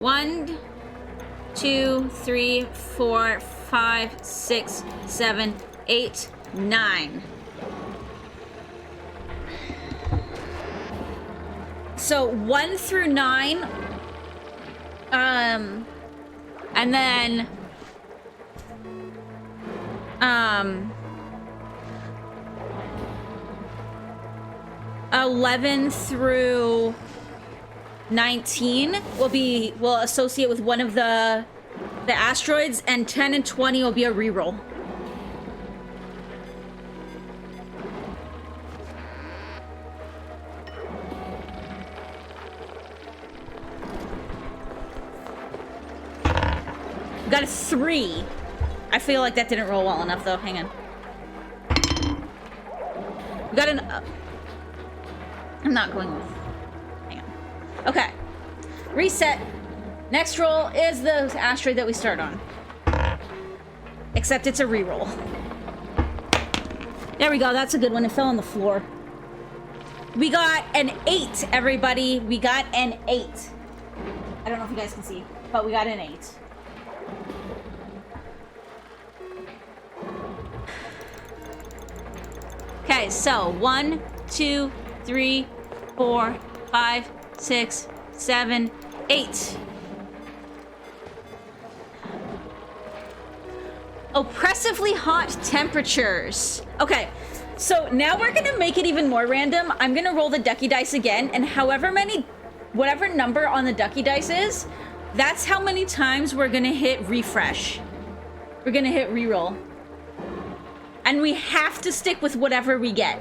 1, 2, 3, 4, 5, 6, 7, 8, 9. So 1 through 9. And then 11 through 19 will associate with one of the asteroids, and 10 and 20 will be a reroll. Got a 3. I feel like that didn't roll well enough, though. Hang on. We got an... I'm not going with... Hang on. Okay. Reset. Next roll is the asteroid that we start on. Except it's a reroll. There we go. That's a good one. It fell on the floor. We got an 8, everybody. We got an 8. I don't know if you guys can see, but we got an 8. Okay, so 1, 2, 3, 4, 5, 6, 7, 8. Oppressively hot temperatures. Okay, so now we're gonna make it even more random. I'm gonna roll the ducky dice again, and whatever number on the ducky dice is, that's how many times we're gonna hit refresh. We're gonna hit reroll. And we have to stick with whatever we get.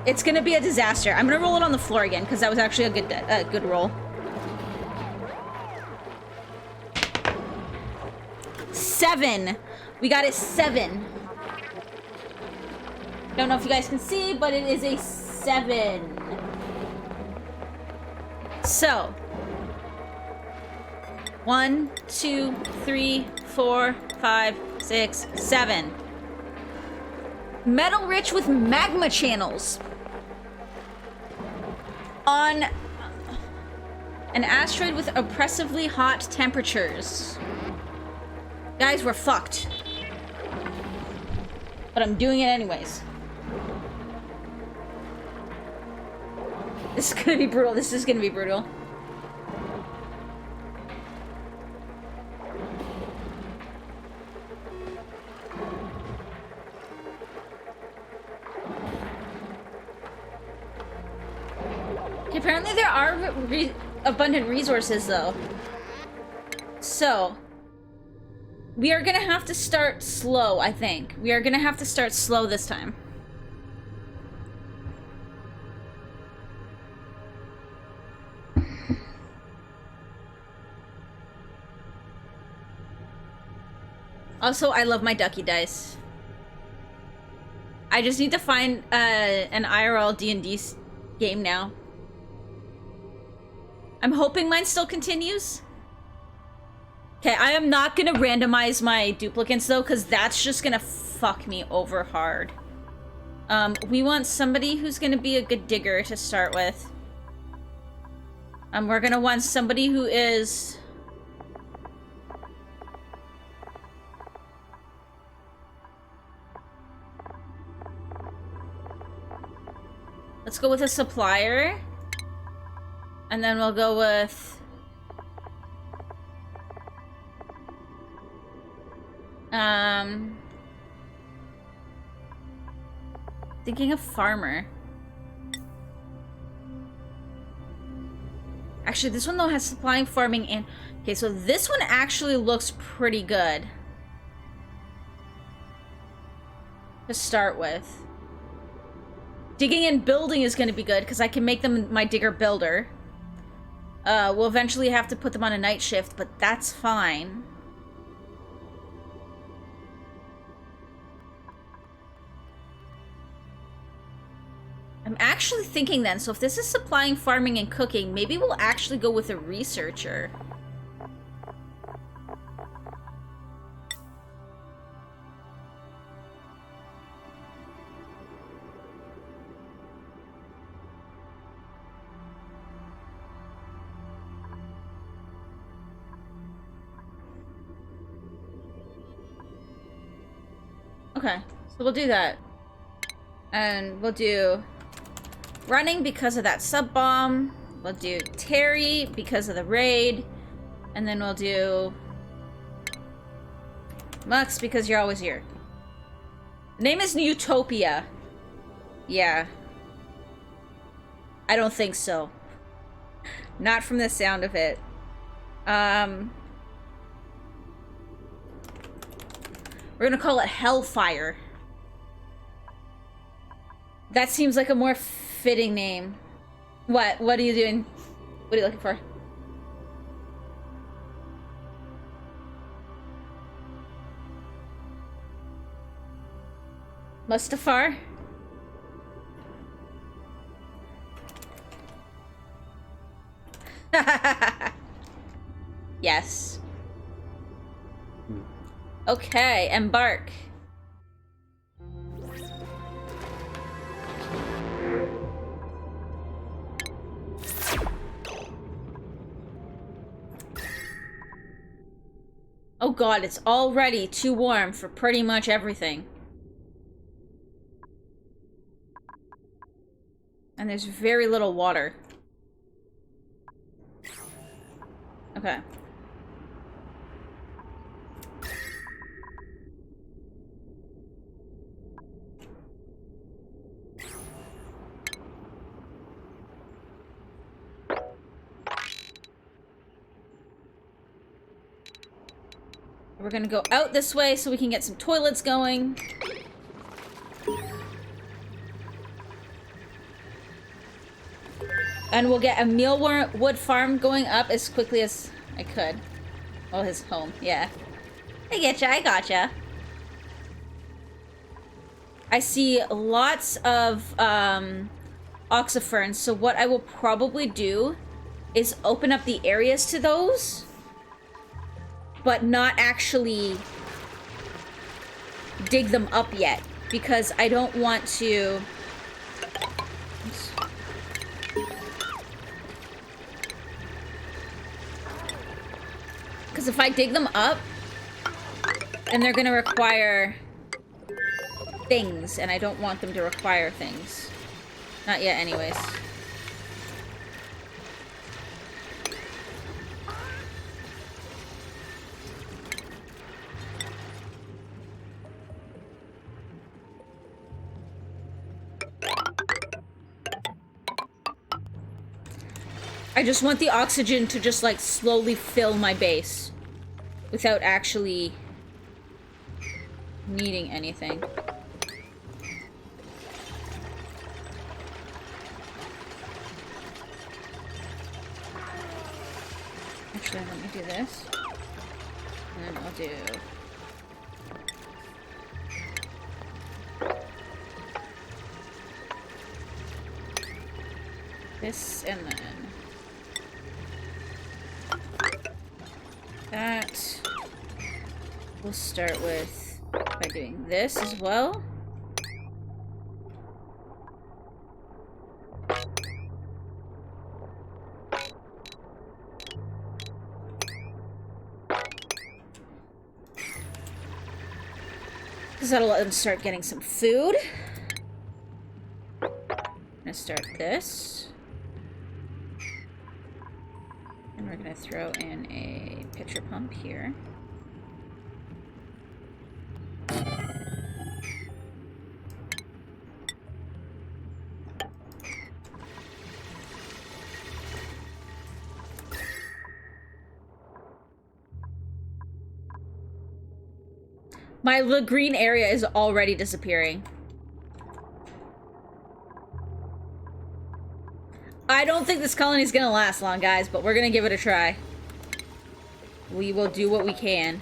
It's gonna be a disaster. I'm gonna roll it on the floor again, because that was actually a good roll. 7. We got a 7. Don't know if you guys can see, but it is a 7. So 1, 2, 3, 4, 5, 6, 7. Metal rich with magma channels. On an asteroid with oppressively hot temperatures. Guys, we're fucked. But I'm doing it anyways. This is gonna be brutal. This is gonna be brutal. Apparently there are abundant resources, though. So, we are gonna have to start slow, I think. We are gonna have to start slow this time. Also, I love my ducky dice. I just need to find an IRL D&D game now. I'm hoping mine still continues. Okay, I am not gonna randomize my duplicates though, because that's just gonna fuck me over hard. We want somebody who's gonna be a good digger to start with. We're gonna want somebody who is... Let's go with a supplier. And then we'll go with... Thinking of farmer. Actually, this one though has supplying, farming, and... Okay, so this one actually looks pretty good. To start with. Digging and building is going to be good, because I can make them my digger builder. We'll eventually have to put them on a night shift, but that's fine. I'm actually thinking then, so if this is supplying, farming, and cooking, maybe we'll actually go with a researcher. Okay, so we'll do that. And we'll do running because of that sub bomb. We'll do Terry because of the raid. And then we'll do Mux because you're always here. The name is Utopia. Yeah. I don't think so. Not from the sound of it. We're gonna call it Hellfire. That seems like a more fitting name. What? What are you doing? What are you looking for? Mustafar? Yes. Okay, embark. Oh god, it's already too warm for pretty much everything. And there's very little water. Okay. We're gonna go out this way so we can get some toilets going. And we'll get a mealwood farm going up as quickly as I could. Oh, his home. Yeah. I getcha. I gotcha. I see lots of oxyferns, so what I will probably do is open up the areas to those, but not actually dig them up yet, because I don't want to... Because if I dig them up, then they're gonna require things, and I don't want them to require things. Not yet, anyways. I just want the oxygen to just, like, slowly fill my base without actually needing anything. Actually, let me do this. And then I'll do... this, and then... that. We'll start with by doing this as well. Because that'll let them start getting some food. I'm gonna start this. And we're gonna throw in a pitcher pump here. My green area is already disappearing. I don't think this colony is gonna last long, guys, but we're gonna give it a try. We will do what we can.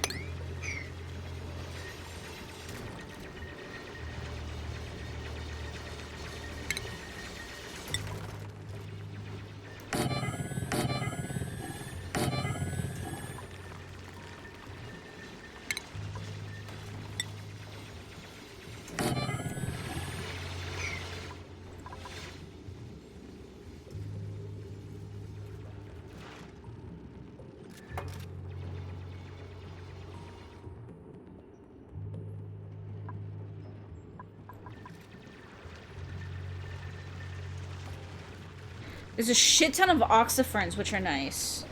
There's a shit ton of oxyferns, which are nice.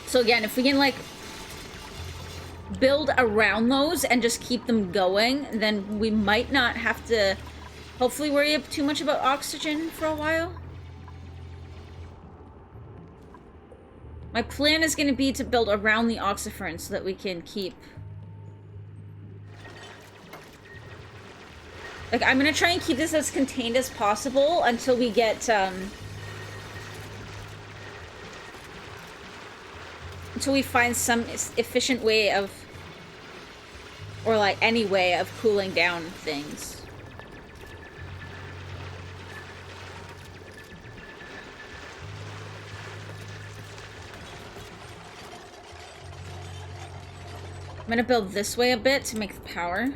So again, if we can, like, build around those and just keep them going, then we might not have to hopefully worry too much about oxygen for a while. My plan is going to be to build around the oxyferns so that we can keep... Like, I'm going to try and keep this as contained as possible until we get, until we find some efficient way of... Or, like, any way of cooling down things. I'm gonna build this way a bit to make the power.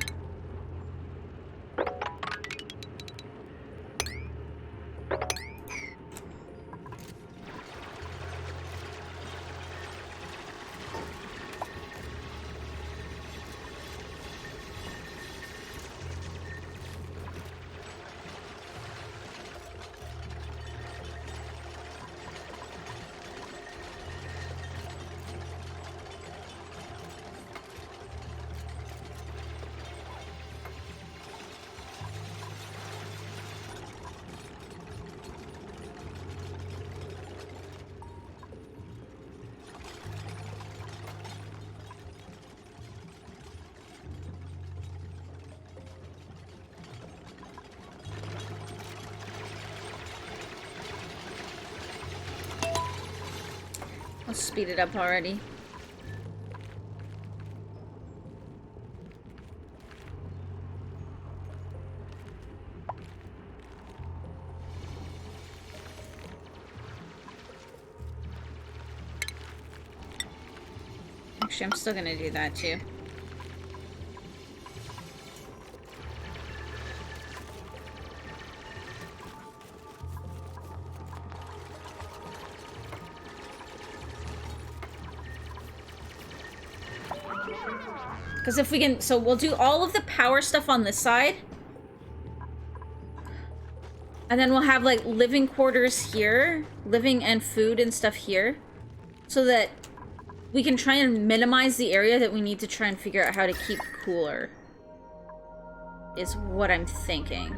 I'll speed it up already. Actually, I'm still gonna do that too. Because if we can... So we'll do all of the power stuff on this side. And then we'll have, like, living quarters here. Living and food and stuff here. So that we can try and minimize the area that we need to try and figure out how to keep cooler. Is what I'm thinking.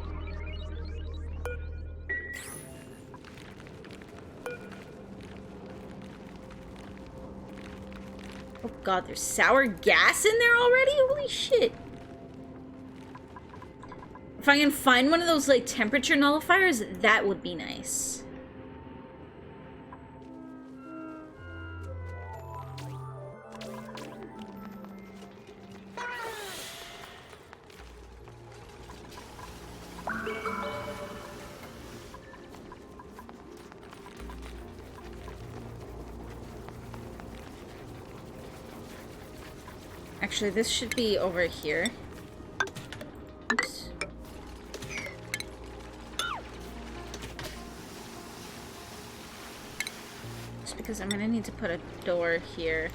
Oh god, there's sour gas in there already? Holy shit. If I can find one of those, like, temperature nullifiers, that would be nice. Actually, this should be over here. Oops. Just because I'm gonna need to put a door here.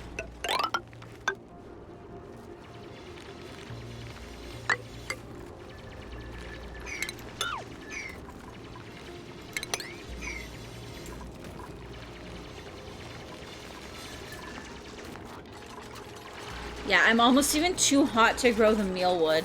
Yeah, I'm almost even too hot to grow the mealwood.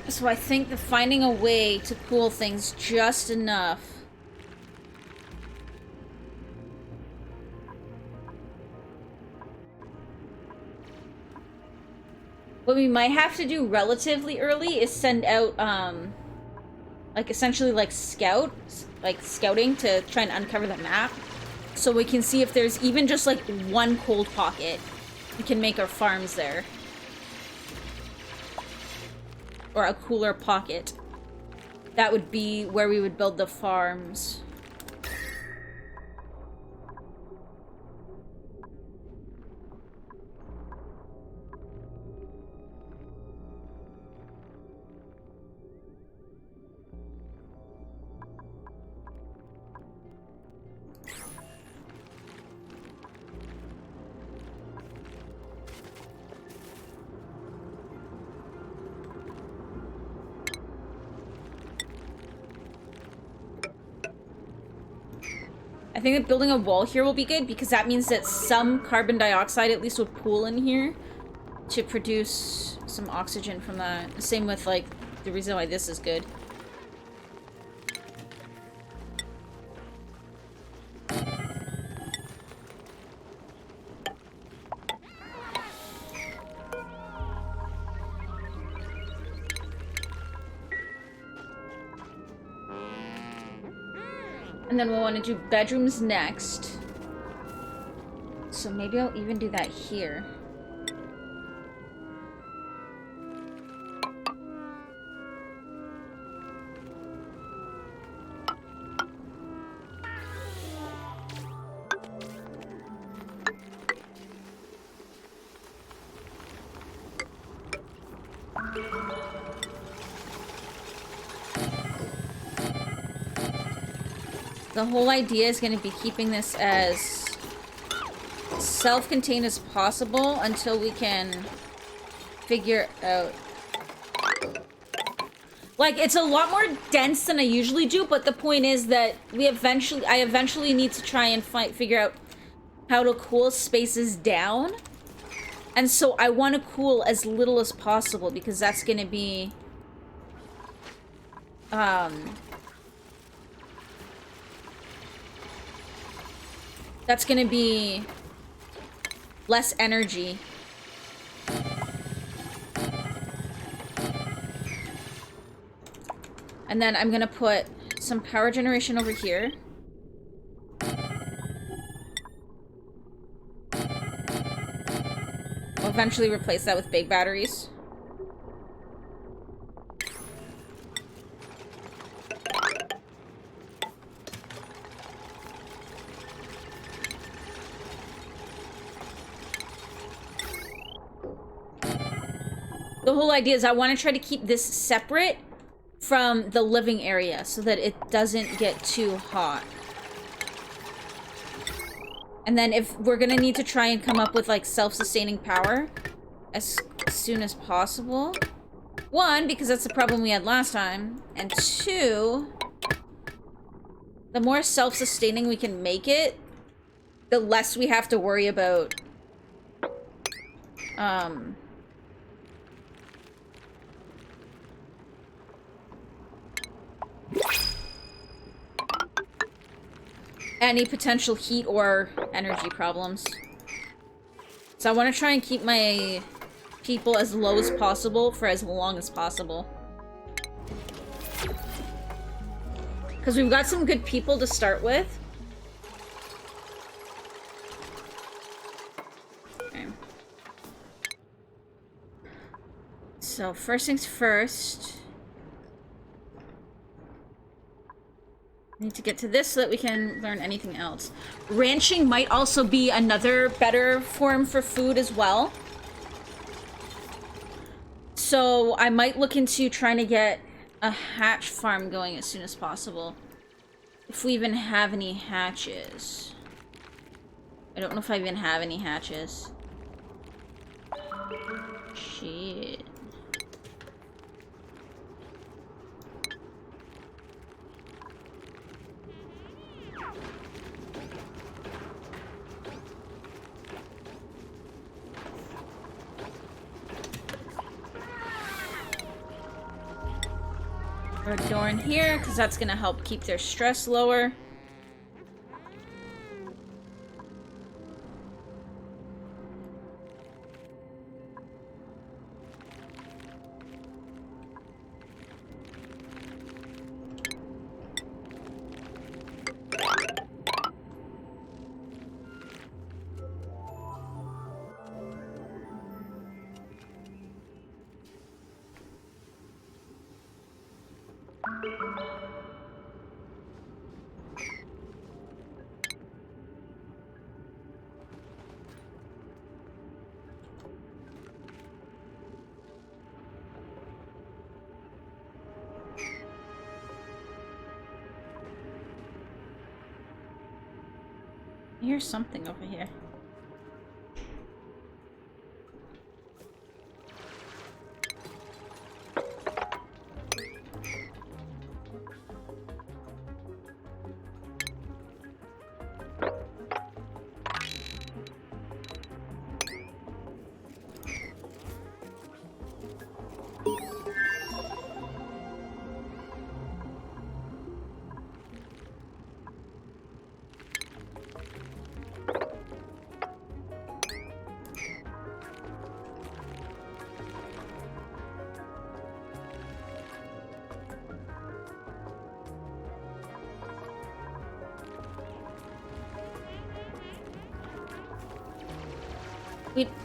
So I think that finding a way to cool things just enough. What we might have to do relatively early is send out, like, essentially, like, scouting to try and uncover the map. So we can see if there's even just, like, one cold pocket. We can make our farms there. Or a cooler pocket. That would be where we would build the farms. I think that building a wall here will be good because that means that some carbon dioxide at least will pool in here to produce some oxygen from that. Same with, like, the reason why this is good. And then we'll want to do bedrooms next. So maybe I'll even do that here. The whole idea is going to be keeping this as self-contained as possible until we can figure out... Like, it's a lot more dense than I usually do, but the point is that I eventually need to try and figure out how to cool spaces down. And so I want to cool as little as possible because that's going to be... That's gonna be less energy. And then I'm gonna put some power generation over here. We'll eventually replace that with big batteries. The whole idea is I want to try to keep this separate from the living area so that it doesn't get too hot. And then if we're gonna need to try and come up with like self-sustaining power as soon as possible. One, because that's the problem we had last time. And two, the more self-sustaining we can make it, the less we have to worry about any potential heat or energy problems. So I want to try and keep my people as low as possible for as long as possible. Because we've got some good people to start with. Okay. So first things first. Need to get to this so that we can learn anything else. Ranching might also be another better form for food as well. So I might look into trying to get a hatch farm going as soon as possible. If we even have any hatches. I don't know if I even have any hatches. Shit. Or a door in here, because that's going to help keep their stress lower. I hear something over here.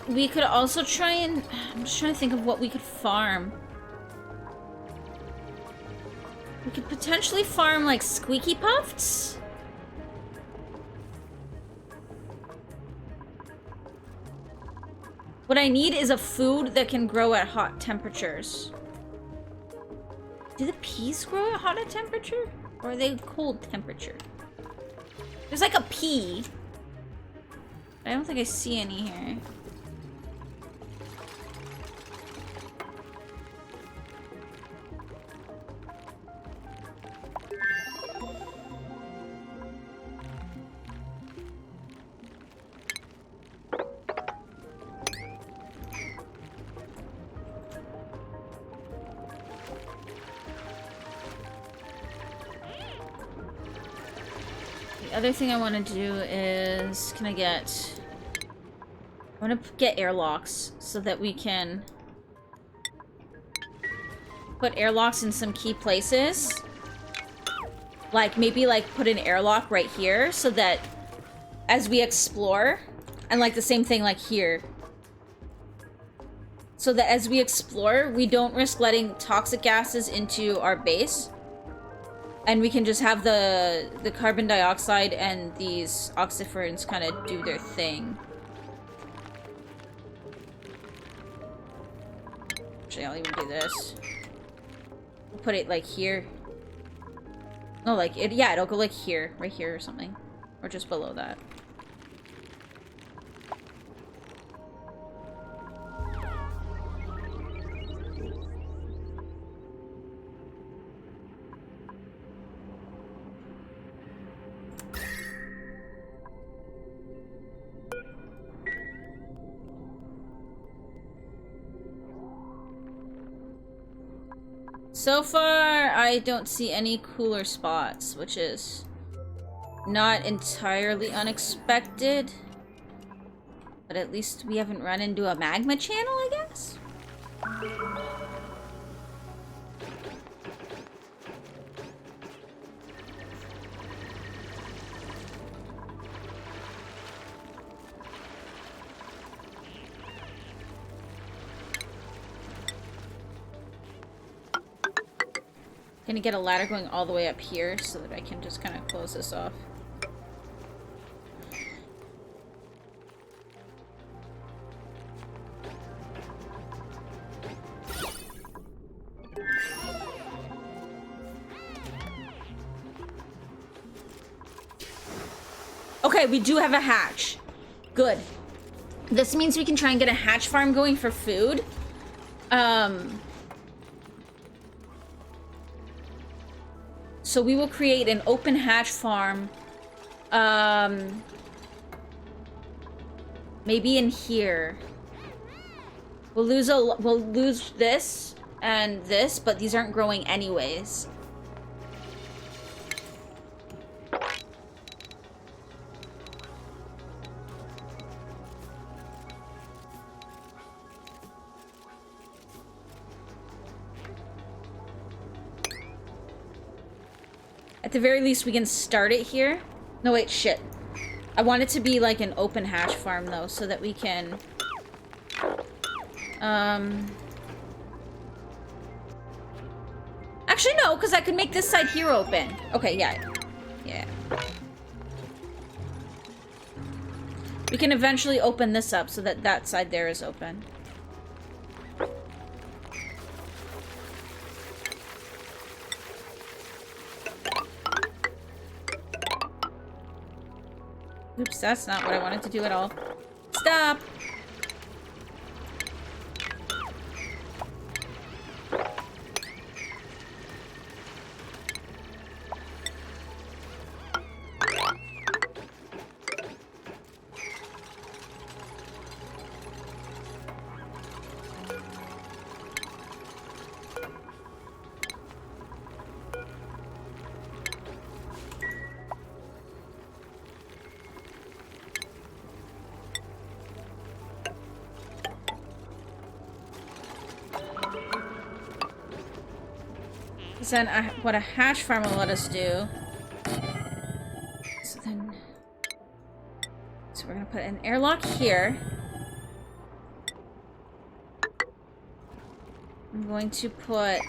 We could also try and... I'm just trying to think of what we could farm. We could potentially farm, like, Squeaky Puffs? What I need is a food that can grow at hot temperatures. Do the peas grow at hot temperature? Or are they cold temperature? There's like a pea. I don't think I see any here. The other thing I want to do is, I want to get airlocks so that we can put airlocks in some key places. Like, maybe, like, put an airlock right here so that as we explore, and, like, the same thing, like, here. So that as we explore, we don't risk letting toxic gases into our base. And we can just have the carbon dioxide and these oxyferns kind of do their thing. Actually, I'll even do this. We'll put it, like, here. No, like, yeah, it'll go, like, here. Right here or something. Or just below that. So far, I don't see any cooler spots, which is not entirely unexpected. But at least we haven't run into a magma channel, I guess? Gonna get a ladder going all the way up here so that I can just kind of close this off. Okay, we do have a hatch. Good. This means we can try and get a hatch farm going for food. So we will create an open hatch farm. Maybe in here. We'll lose this and this, but these aren't growing anyways. At the very least, we can start it here. No, wait, shit. I want it to be like an open hatch farm, though, so that we can... Actually, no, because I could make this side here open. Okay, yeah. Yeah. We can eventually open this up so that that side there is open. Oops, that's not what I wanted to do at all. Stop! Then what a hash farm will let us do. So we're gonna put an airlock here. I'm going to put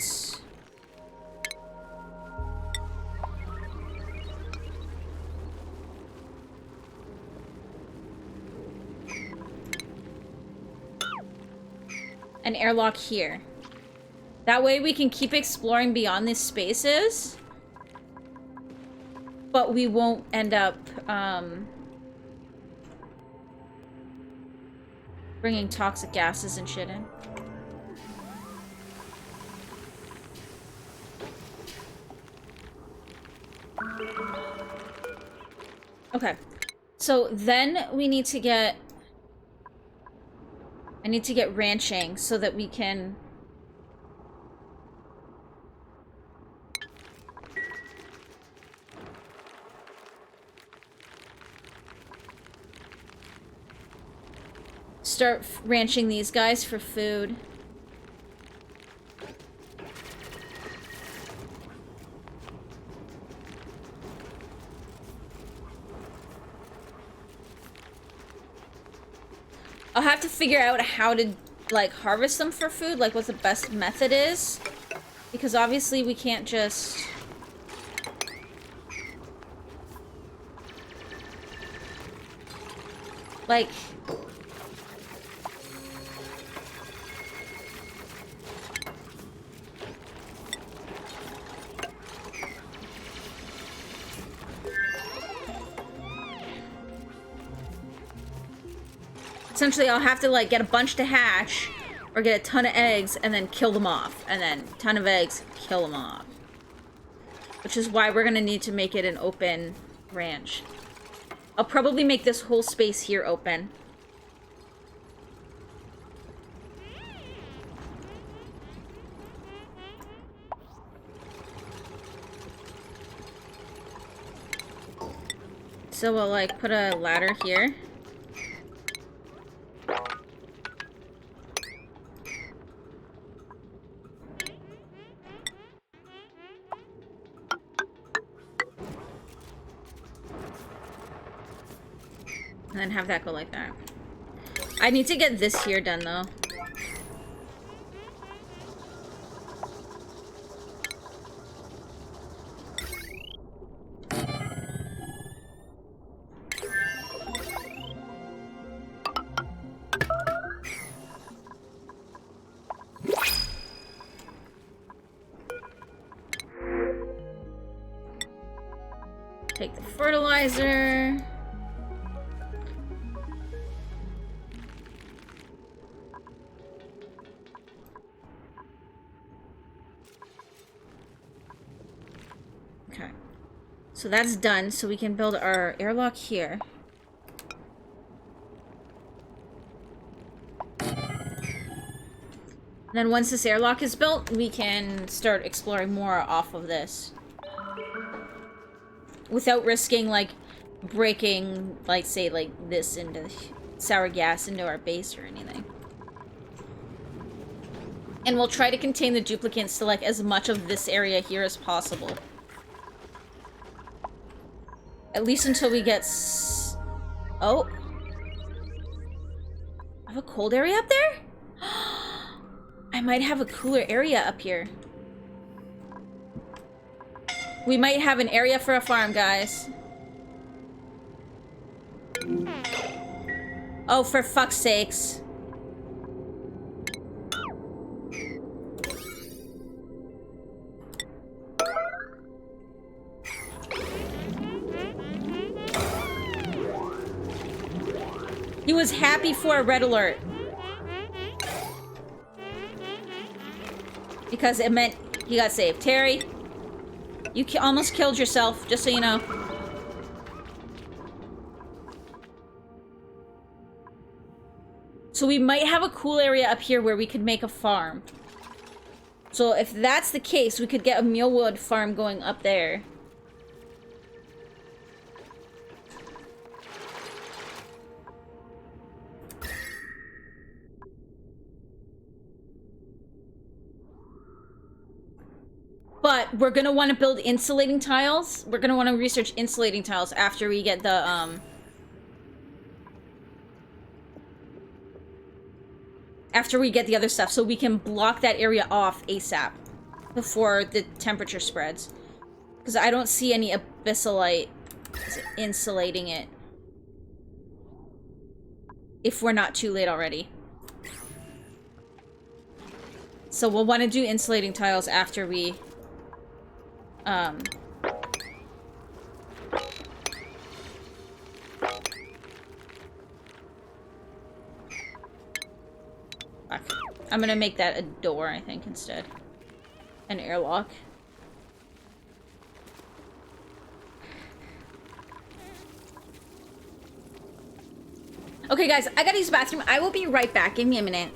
an airlock here. That way we can keep exploring beyond these spaces, but we won't end up bringing toxic gases and shit in. Okay, so then we need to get... I need to get ranching so that we can... start ranching these guys for food. I'll have to figure out how to, like, harvest them for food, like what the best method is. Because obviously we can't just... like... essentially, I'll have to, like, get a bunch to hatch, or get a ton of eggs, and then kill them off. And then, ton of eggs, kill them off. Which is why we're gonna need to make it an open ranch. I'll probably make this whole space here open. So we'll, like, put a ladder here. And then have that go like that. I need to get this here done, though. Take the fertilizer. Okay. So that's done, so we can build our airlock here. And then once this airlock is built, we can start exploring more off of this. Without risking, like, breaking, like, say, like, this into sour gas into our base or anything. And we'll try to contain the duplicants to, like, as much of this area here as possible. At least until we get oh! I have a cold area up there? I might have a cooler area up here. We might have an area for a farm, guys. Oh, for fuck's sakes. He was happy for a red alert. Because it meant he got saved. Terry, you almost killed yourself, just so you know. So we might have a cool area up here where we could make a farm. So if that's the case, we could get a Mulewood farm going up there. But we're gonna want to build insulating tiles. We're gonna want to research insulating tiles after we get the, after we get the other stuff, so we can block that area off ASAP before the temperature spreads. Because I don't see any abyssalite insulating it. If we're not too late already. So we'll want to do insulating tiles after we... I'm gonna make that a door, I think, instead. An airlock. Okay, guys, I gotta use the bathroom. I will be right back. Give me a minute.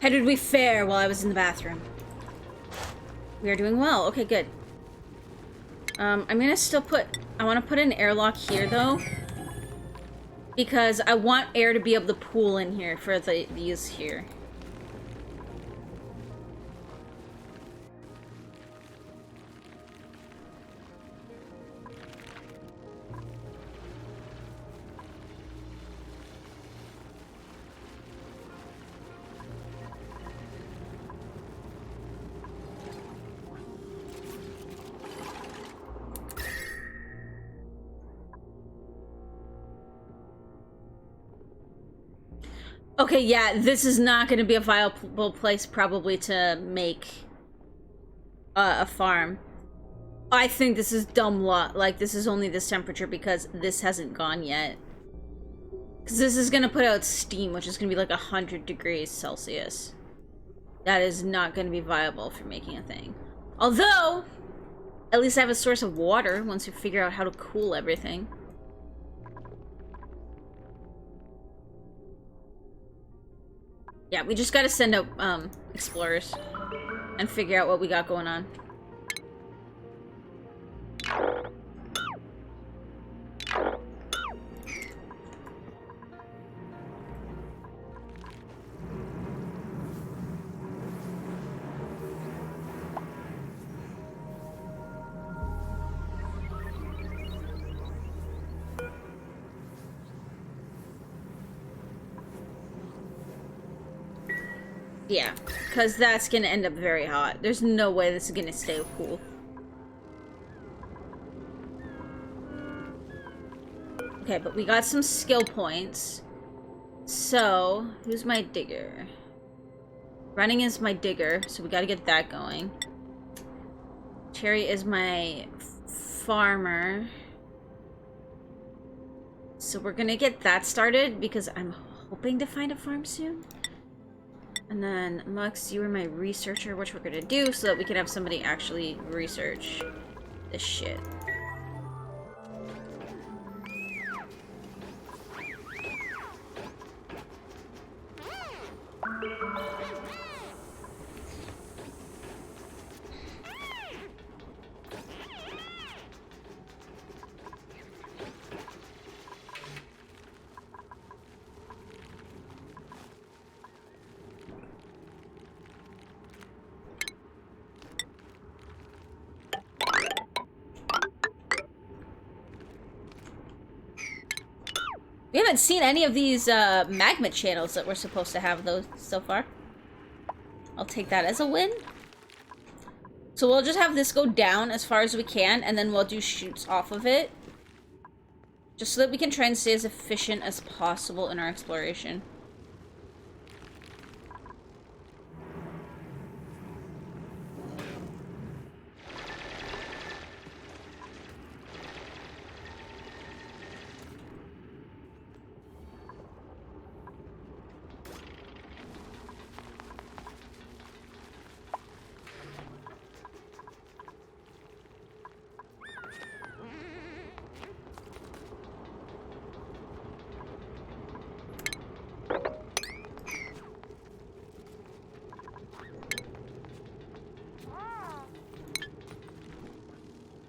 How did we fare while I was in the bathroom? We are doing well. Okay, good. I'm gonna still put... I want to put an airlock here, though. Because I want air to be able to pool in here for these here. Okay, yeah, this is not going to be a viable place probably to make a farm. I think this is dumb luck. Like, this is only this temperature because this hasn't gone yet. Because this is going to put out steam, which is going to be like 100 degrees Celsius. That is not going to be viable for making a thing. Although, at least I have a source of water once we figure out how to cool everything. Yeah, we just gotta send out, explorers and figure out what we got going on. Yeah, because that's gonna end up very hot. There's no way this is gonna stay cool. Okay, but we got some skill points. So, who's my digger? Running is my digger, so we gotta get that going. Cherry is my farmer. So we're gonna get that started because I'm hoping to find a farm soon. And then, Mux, you are my researcher, which we're gonna do so that we can have somebody actually research this shit. We haven't seen any of these magma channels that we're supposed to have those so far. I'll take that as a win. So we'll just have this go down as far as we can, and then we'll do shoots off of it. Just so that we can try and stay as efficient as possible in our exploration.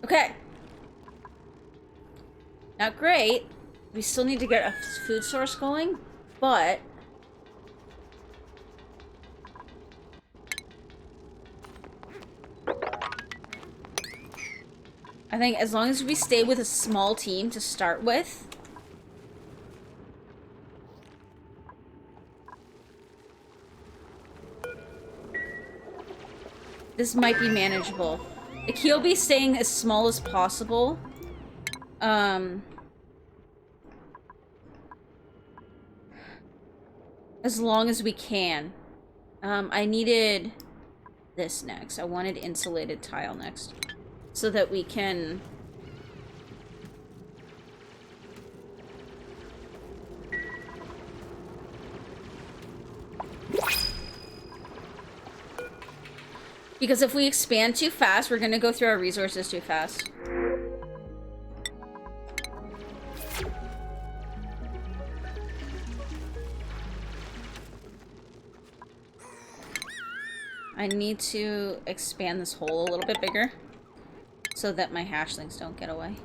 Okay. Not great. We still need to get a food source going, but I think as long as we stay with a small team to start with, this might be manageable. The key will be staying as small as possible. As long as we can. I needed this next. I wanted insulated tile next. So that we can... Because if we expand too fast, we're gonna go through our resources too fast. I need to expand this hole a little bit bigger so that my hatchlings don't get away.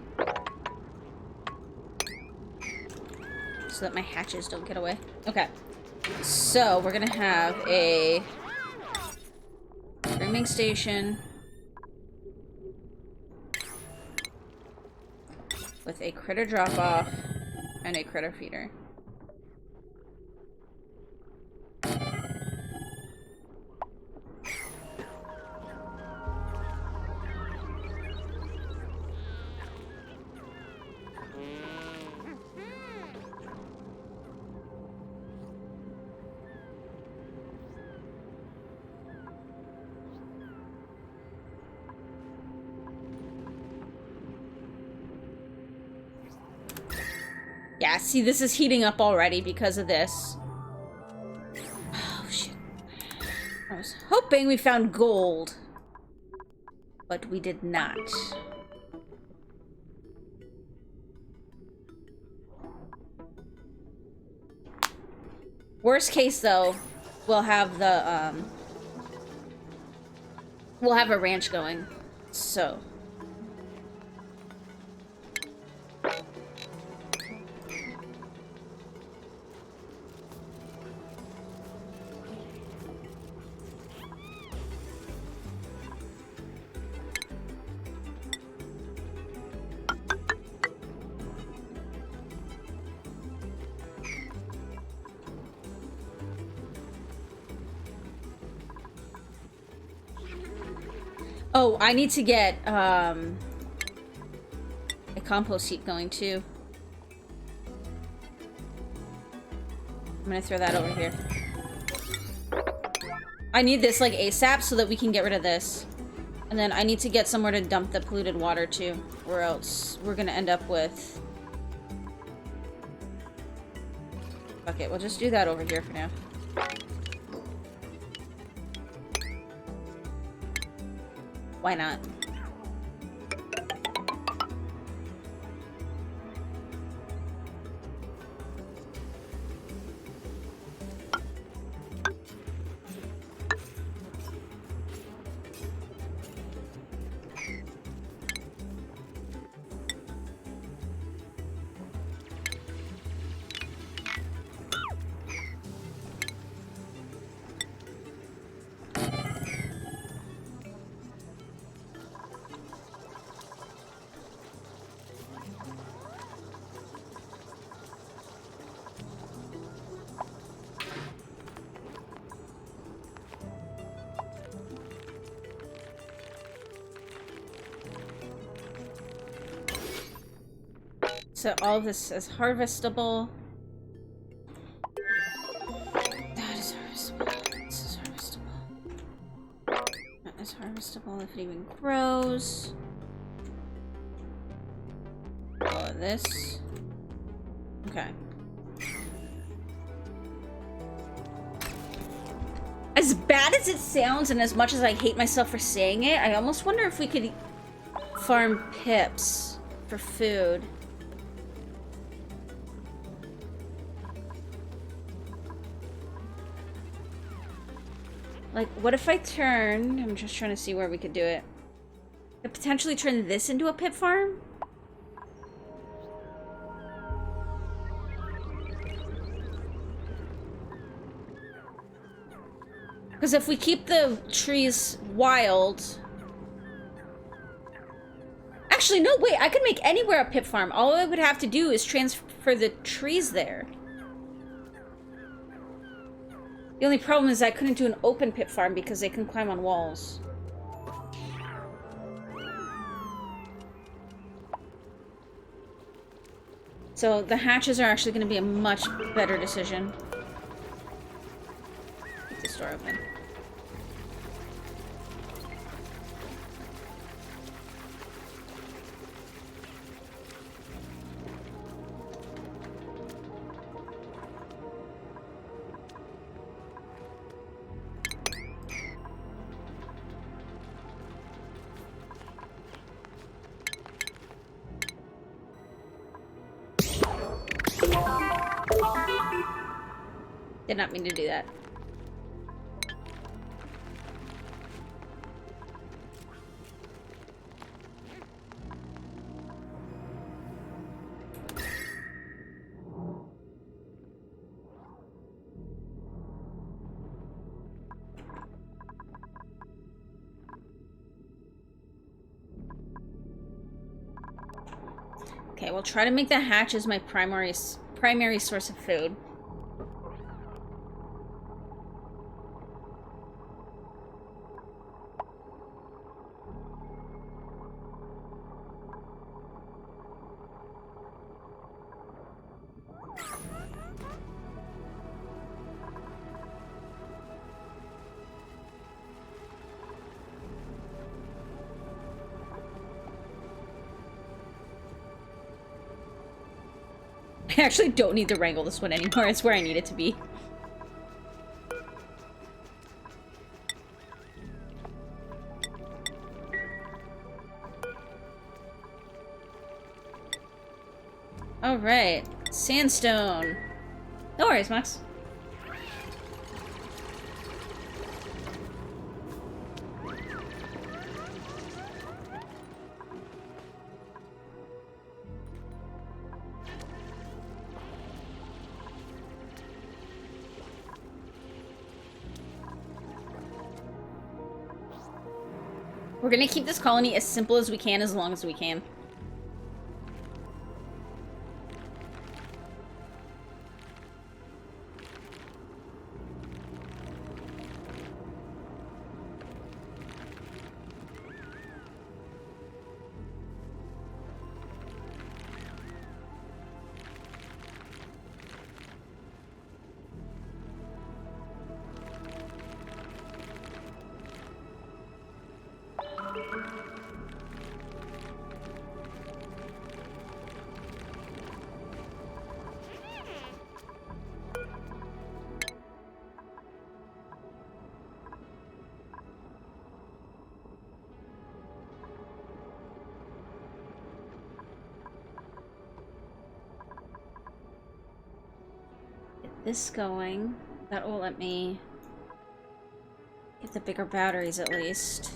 So that my hatches don't get away. Okay. So, we're gonna have a grooming station with a critter drop-off and a critter feeder. Yeah, see, this is heating up already because of this. Oh, shit. I was hoping we found gold. But we did not. Worst case, though, we'll have the, we'll have a ranch going. So... Oh, I need to get, a compost heap going, too. I'm gonna throw that over here. I need this, like, ASAP so that we can get rid of this. And then I need to get somewhere to dump the polluted water, too. Or else we're gonna end up with... Fuck it, we'll just do that over here for now. Why not? So all of this is harvestable. That is harvestable. This is harvestable. That is harvestable if it even grows. All of this. Okay. As bad as it sounds, and as much as I hate myself for saying it, I almost wonder if we could farm pips for food. Like, what if I turn... I'm just trying to see where we could do it. Could potentially turn this into a pip farm? Because if we keep the trees wild... Actually, no, wait. I could make anywhere a pip farm. All I would have to do is transfer the trees there. The only problem is I couldn't do an open pip farm because they can climb on walls. So the hatches are actually going to be a much better decision. Keep this door open. Did not mean to do that. Okay, we'll try to make the hatch as my primary source of food. I actually don't need to wrangle this one anymore. It's where I need it to be. Alright. Sandstone. No worries, Max. We're gonna keep this colony as simple as we can, as long as we can. This going. That will let me get the bigger batteries at least.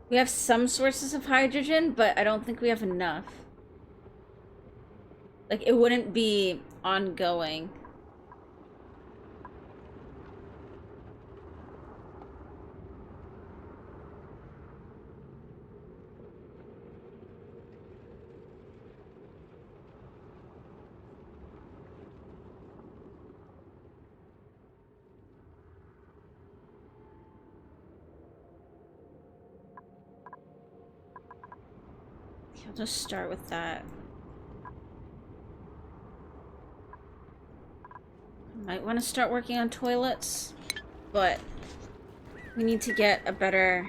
We have some sources of hydrogen, but I don't think we have enough. Like, it wouldn't be ongoing. I'll just start with that. Might want to start working on toilets, but we need to get a better...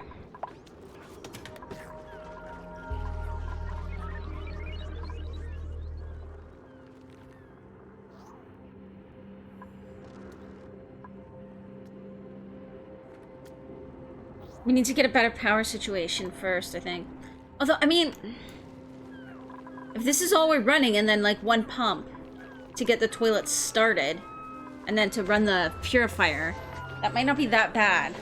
We need to get a better power situation first, I think. Although, I mean... If this is all we're running, and then, like, one pump to get the toilets started, and then to run the purifier, that might not be that bad.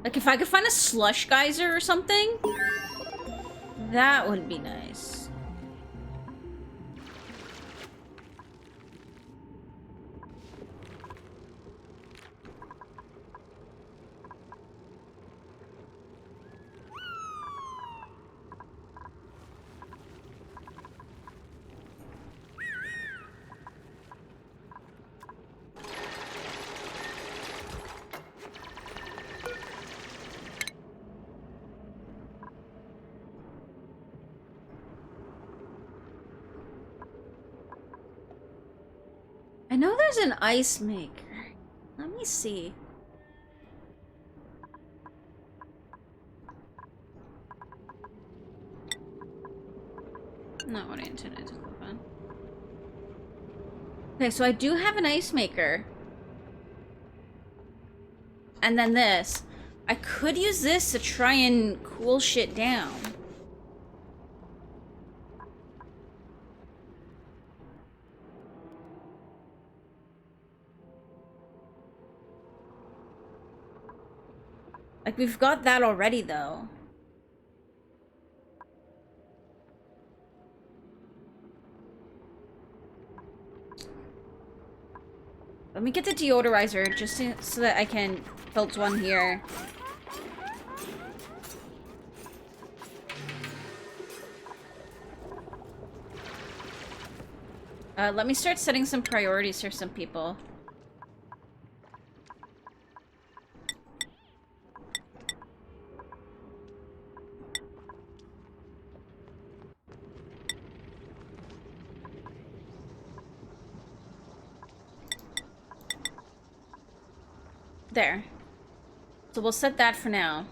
Like, if I could find a slush geyser or something, that would be nice. I know there's an ice maker. Let me see. Not what I intended to click on. Okay, so I do have an ice maker. and then this. I could use this to try and cool shit down. Like, we've got that already, though. Let me get the deodorizer just so that I can filter one here. Let me start setting some priorities for some people. There. So we'll set that for now.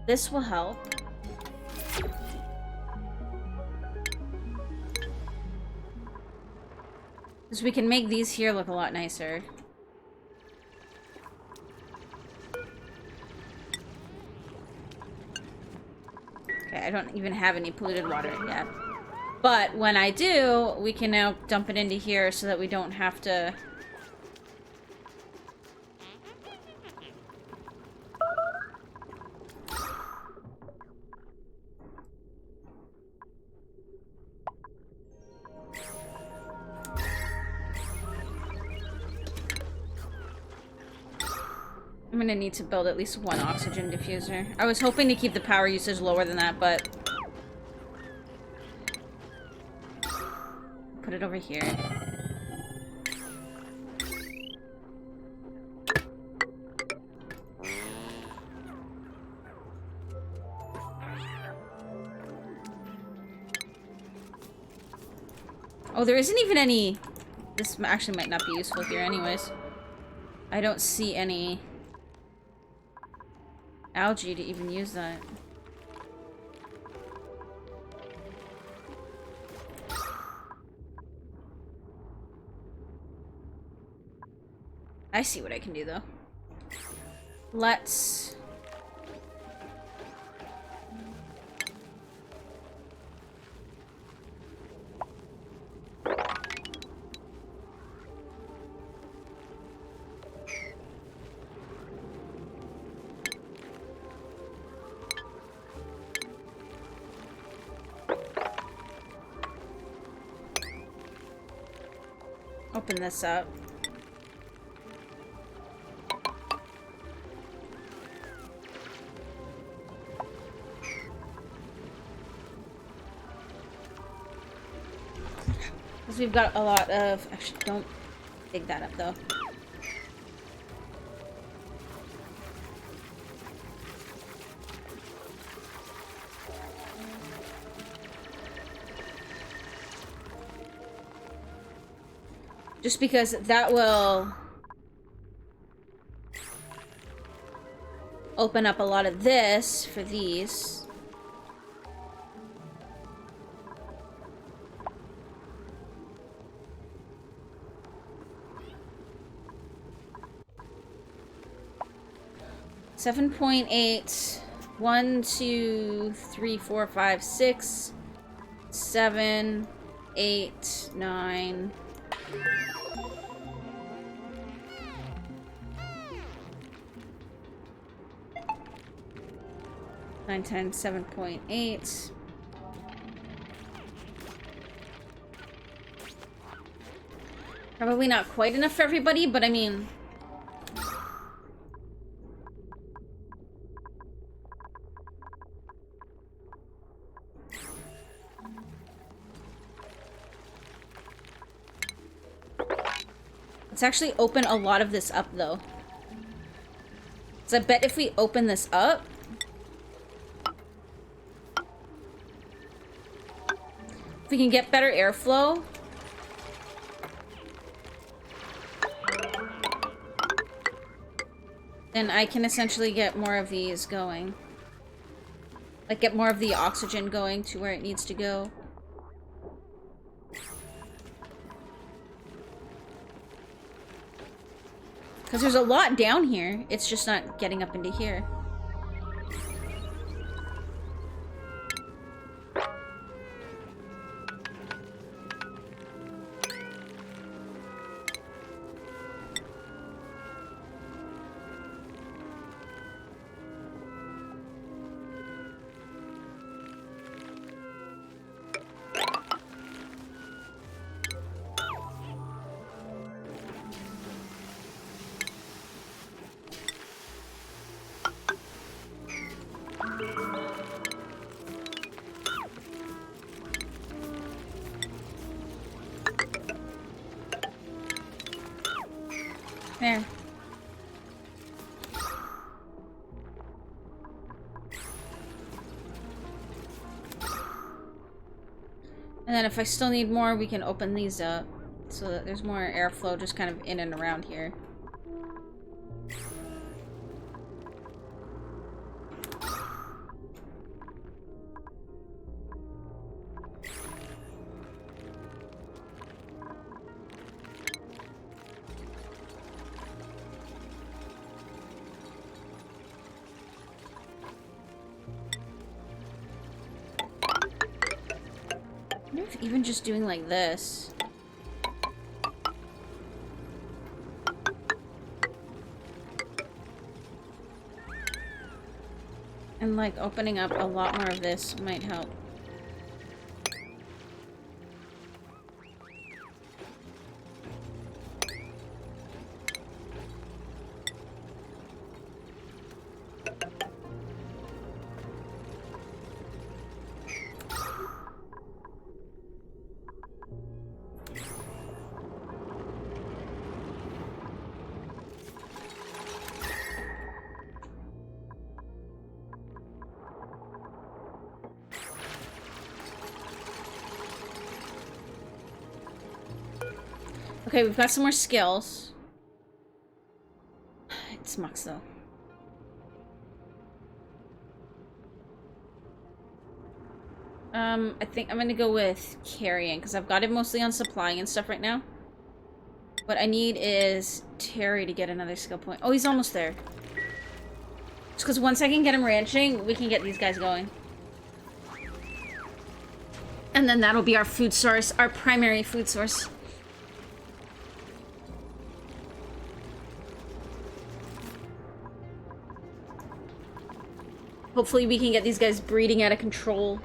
This will help. Because we can make these here look a lot nicer. Okay, I don't even have any polluted water yet. But when I do, we can now dump it into here so that we don't have to... I'm gonna need to build at least one oxygen diffuser. I was hoping to keep the power usage lower than that, but... Put it over here. Oh, there isn't even any... This actually might not be useful here anyways. I don't see any... algae to even use that. I see what I can do though. Let's... open this up. Because we've got a lot of... Actually, don't dig that up though. Just because that will open up a lot of this for these. $7.8. 1, 2, 3, 4, 5, 6, 7, 8, 9. Nine times 7.8. Probably not quite enough for everybody, but I mean... Let's actually open a lot of this up, though. So I bet if we open this up... if we can get better airflow... then I can essentially get more of these going. Like, get more of the oxygen going to where it needs to go. Because there's a lot down here. It's just not getting up into here. There. And then if I still need more, we can open these up so that there's more airflow just kind of in and around here. Even just doing like this. And like opening up a lot more of this might help. Okay, we've got some more skills. It smucks though. I think I'm gonna go with carrying because I've got it mostly on supplying and stuff right now. What I need is Terry to get another skill point. Oh, he's almost there. Just because once I can get him ranching, we can get these guys going. And then that'll be our food source, our primary food source. Hopefully we can get these guys breeding out of control.